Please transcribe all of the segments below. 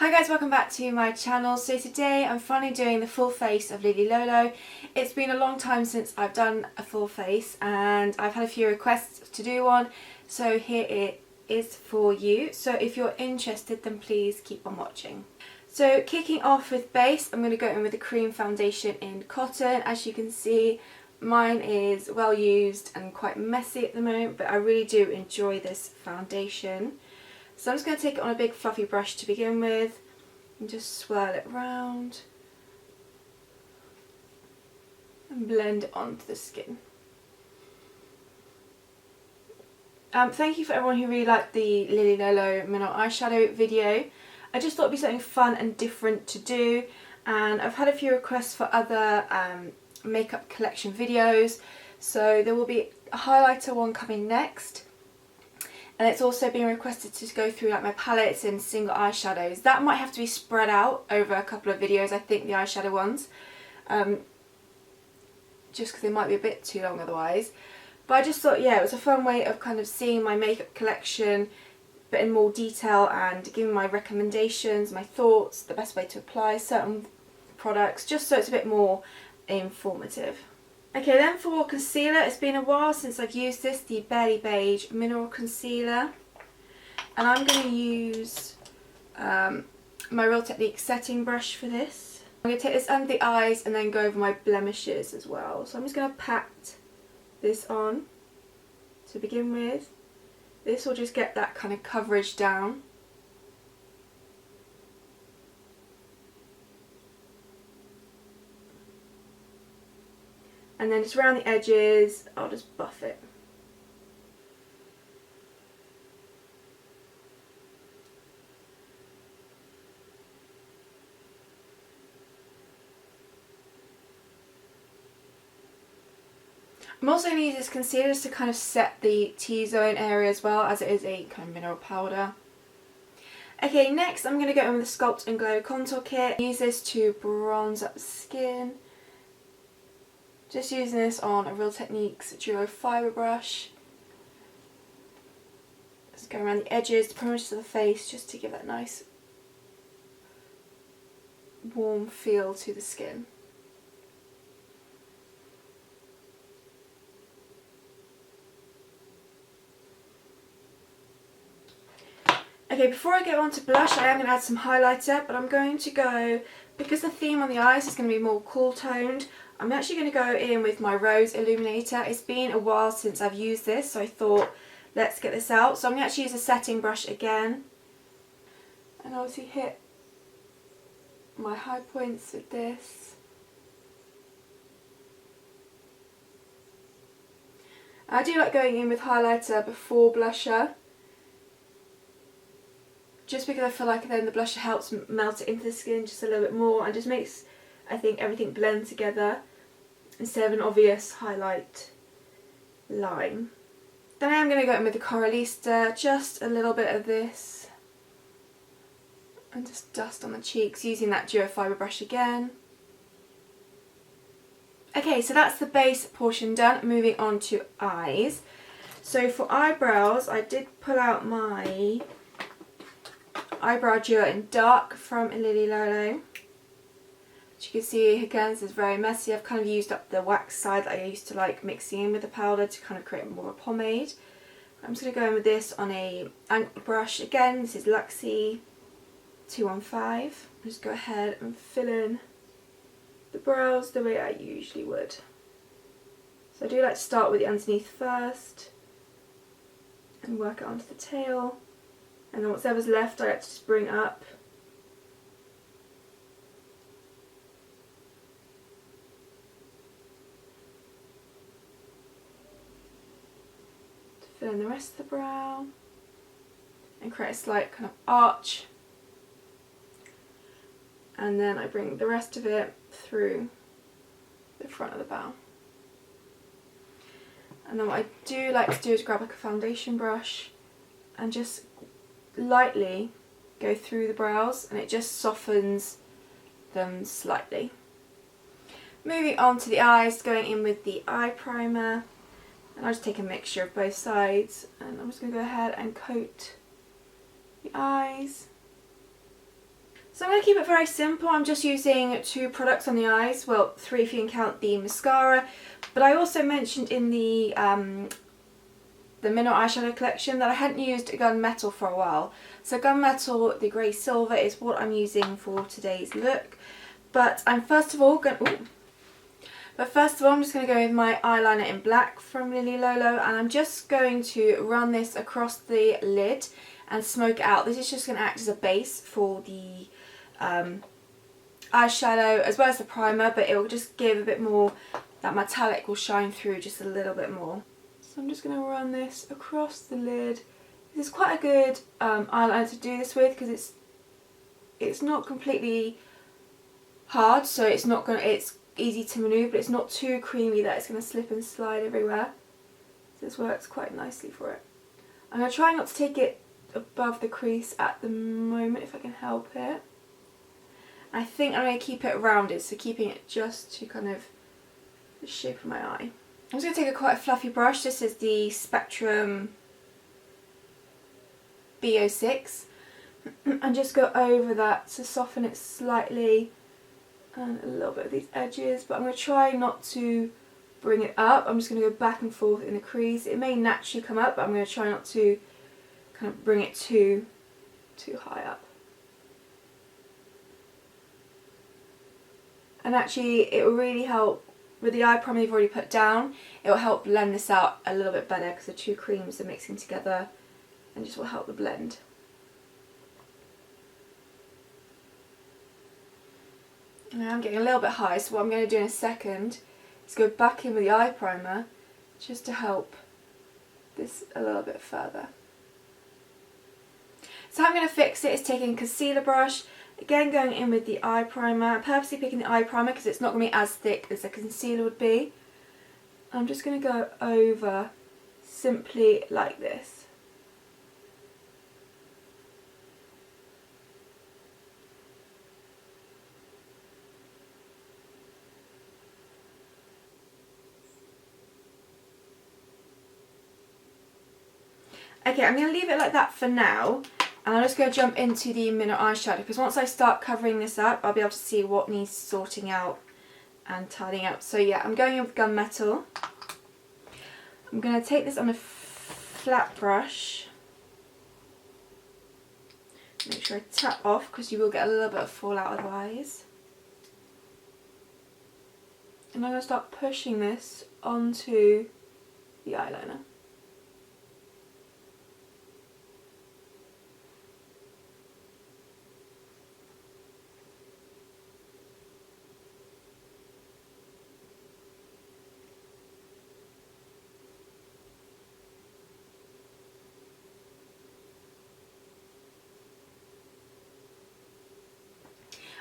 Hi guys, welcome back to my channel. So today I'm finally doing the full face of Lolo. It's been a long time since I've done a full face and I've had a few requests to do one, so here it is for you. So if you're interested then please keep on watching. So kicking off with base, I'm going to go in with the cream foundation in Cotton. As you can see, mine is well used and quite messy at the moment, but I really do enjoy this foundation. So I'm just going to take it on a big fluffy brush to begin with and just swirl it round and blend it onto the skin. Thank you for everyone who really liked the Lolo mineral eyeshadow video. I just thought it'd be something fun and different to do, and I've had a few requests for other makeup collection videos, so there will be a highlighter one coming next. And it's also been requested to go through like my palettes and single eyeshadows. That might have to be spread out over a couple of videos, I think, the eyeshadow ones. Just because they might be a bit too long otherwise. But I just thought, yeah, it was a fun way of kind of seeing my makeup collection, but in more detail, and giving my recommendations, my thoughts, the best way to apply certain products, just so it's a bit more informative. Okay, then for concealer, it's been a while since I've used this, the Barely Beige Mineral Concealer. And I'm going to use my Real Technique setting brush for this. I'm going to take this under the eyes and then go over my blemishes as well. So I'm just going to pat this on to begin with. This will just get that kind of coverage down. And then just around the edges, I'll just buff it. I'm also going to use this concealer just to kind of set the T-zone area as well, as it is a kind of mineral powder. Okay, next I'm going to go in with the Sculpt and Glow Contour Kit. Use this to bronze up the skin. Just using this on a Real Techniques Duo Fibre brush. Just go around the edges, the perimeters of the face, just to give that nice warm feel to the skin. Okay, before I go on to blush, I am going to add some highlighter, but I'm going to go, because the theme on the eyes is going to be more cool toned, I'm actually going to go in with my Rose Illuminator. It's been a while since I've used this, so I thought, let's get this out. So I'm going to actually use a setting brush again, and obviously hit my high points with this. I do like going in with highlighter before blusher, just because I feel like then the blusher helps melt it into the skin just a little bit more and just makes, I think, everything blend together instead of an obvious highlight line. Then I am going to go in with the Coralista, just a little bit of this, and just dust on the cheeks using that Duo Fibre brush again. Okay, so that's the base portion done. Moving on to eyes. So for eyebrows, I did pull out my Eyebrow Duo in Dark from Lolo. As you can see, again, this is very messy. I've kind of used up the wax side that I used to like mixing in with the powder to kind of create more of a pomade. I'm just going to go in with this on a angled brush. Again, this is Luxie 215. Just go ahead and fill in the brows the way I usually would. So I do like to start with the underneath first and work it onto the tail. And then whatever's left I like to just bring up. To fill in the rest of the brow and create a slight kind of arch. And then I bring the rest of it through the front of the brow. And then what I do like to do is grab like a foundation brush and just lightly go through the brows, and it just softens them slightly. Moving on to the eyes, going in with the eye primer, and I'll just take a mixture of both sides, and I'm just going to go ahead and coat the eyes. So I'm going to keep it very simple. I'm just using 2 products on the eyes, well 3 if you can count the mascara, but I also mentioned in the mineral eyeshadow collection that I hadn't used gunmetal for a while. So gunmetal, the grey silver, is what I'm using for today's look. But I'm first of all I'm just going to go with my eyeliner in black from Lolo, and I'm just going to run this across the lid and smoke it out. This is just going to act as a base for the eyeshadow as well as the primer, but it will just give a bit more, that metallic will shine through just a little bit more. So I'm just going to run this across the lid. This is quite a good eyeliner to do this with because it's not completely hard, so it's easy to manoeuvre, but it's not too creamy that it's going to slip and slide everywhere. So this works quite nicely for it. I'm going to try not to take it above the crease at the moment if I can help it. I think I'm going to keep it rounded, so keeping it just to kind of the shape of my eye. I'm just going to take quite a fluffy brush. This is the Spectrum B06 and just go over that to soften it slightly and a little bit of these edges, but I'm going to try not to bring it up. I'm just going to go back and forth in the crease. It may naturally come up, but I'm going to try not to kind of bring it too high up. And actually it will really help with the eye primer you've already put down. It will help blend this out a little bit better because the 2 creams are mixing together and just will help the blend. Now I'm getting a little bit high, so what I'm going to do in a second is go back in with the eye primer just to help this a little bit further. So how I'm going to fix it is taking a concealer brush, again going in with the eye primer. I'm purposely picking the eye primer because it's not going to be as thick as the concealer would be. I'm just going to go over simply like this. Okay, I'm going to leave it like that for now, and I'm just going to jump into the mineral eyeshadow because once I start covering this up I'll be able to see what needs sorting out and tidying up. So yeah, I'm going in with gunmetal. I'm going to take this on a flat brush, make sure I tap off because you will get a little bit of fallout otherwise, and I'm going to start pushing this onto the eyeliner.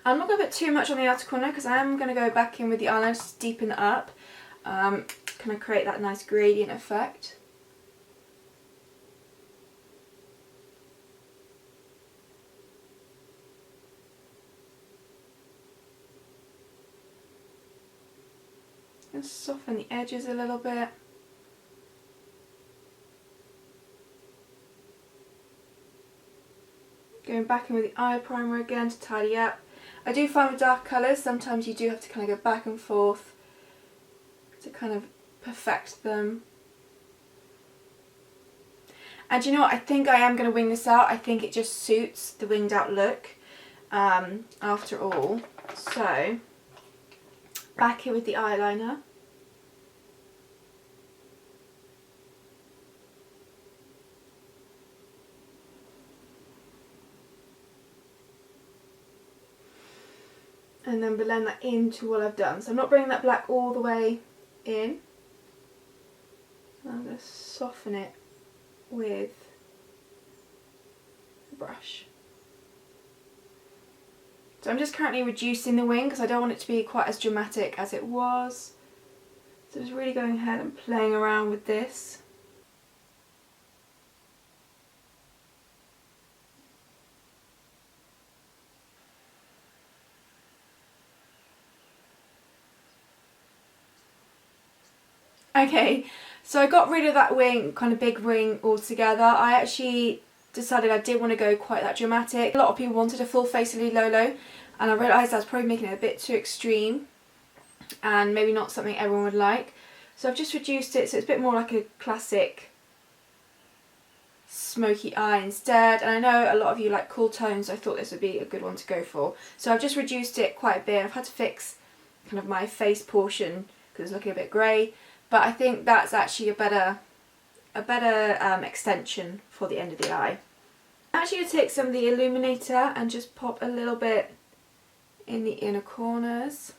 I'm not going to put too much on the outer corner because I am going to go back in with the eyeliner to deepen it up, kind of create that nice gradient effect. And soften the edges a little bit. Going back in with the eye primer again to tidy up. I do find with dark colours sometimes you do have to kind of go back and forth to kind of perfect them. And you know what, I think I am going to wing this out. I think it just suits the winged out look after all. So back here with the eyeliner. And then blend that into what I've done. So I'm not bringing that black all the way in. I'm going to soften it with the brush. So I'm just currently reducing the wing because I don't want it to be quite as dramatic as it was. So just really going ahead and playing around with this. Okay, so I got rid of that wing, kind of big wing altogether. I actually decided I didn't want to go quite that dramatic. A lot of people wanted a full face Lily Lolo, and I realised I was probably making it a bit too extreme and maybe not something everyone would like. So I've just reduced it so it's a bit more like a classic smoky eye instead. And I know a lot of you like cool tones, so I thought this would be a good one to go for. So I've just reduced it quite a bit. I've had to fix kind of my face portion because it's looking a bit grey, but I think that's actually a better extension for the end of the eye. I'm actually going to take some of the illuminator and just pop a little bit in the inner corners.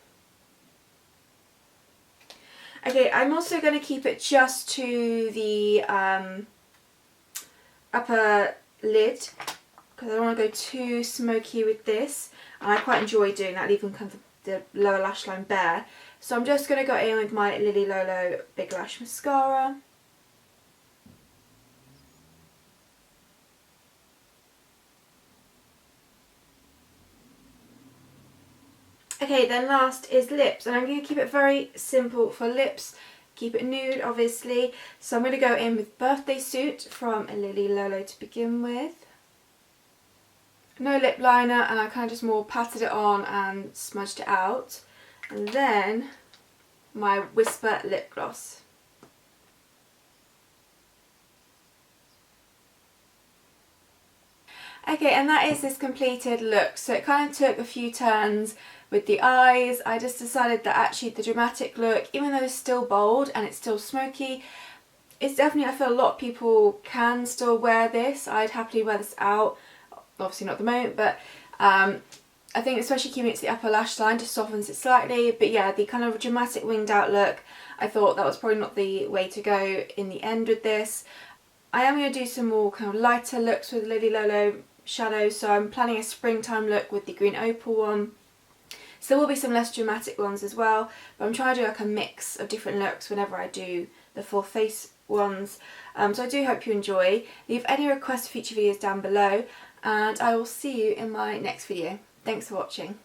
Okay, I'm also going to keep it just to the upper lid because I don't want to go too smoky with this, and I quite enjoy doing that, leaving kind of the lower lash line bare. So I'm just going to go in with my Lily Lolo Big Lash Mascara. Okay, then last is lips, and I'm going to keep it very simple for lips. Keep it nude, obviously. So I'm going to go in with Birthday Suit from Lily Lolo to begin with. No lip liner, and I kind of just more patted it on and smudged it out. And then my Whisper lip gloss. Okay, and that is this completed look. So it kind of took a few turns with the eyes. I just decided that actually the dramatic look, even though it's still bold and it's still smoky, it's definitely, I feel a lot of people can still wear this. I'd happily wear this out, obviously not at the moment, but I think especially keeping it to the upper lash line just softens it slightly. But yeah, the kind of dramatic winged out look, I thought that was probably not the way to go in the end with this. I am going to do some more kind of lighter looks with Lily Lolo shadows, so I'm planning a springtime look with the green opal one. So there will be some less dramatic ones as well, but I'm trying to do like a mix of different looks whenever I do the full face ones. So I do hope you enjoy. Leave any requests for future videos down below, and I will see you in my next video. Thanks for watching.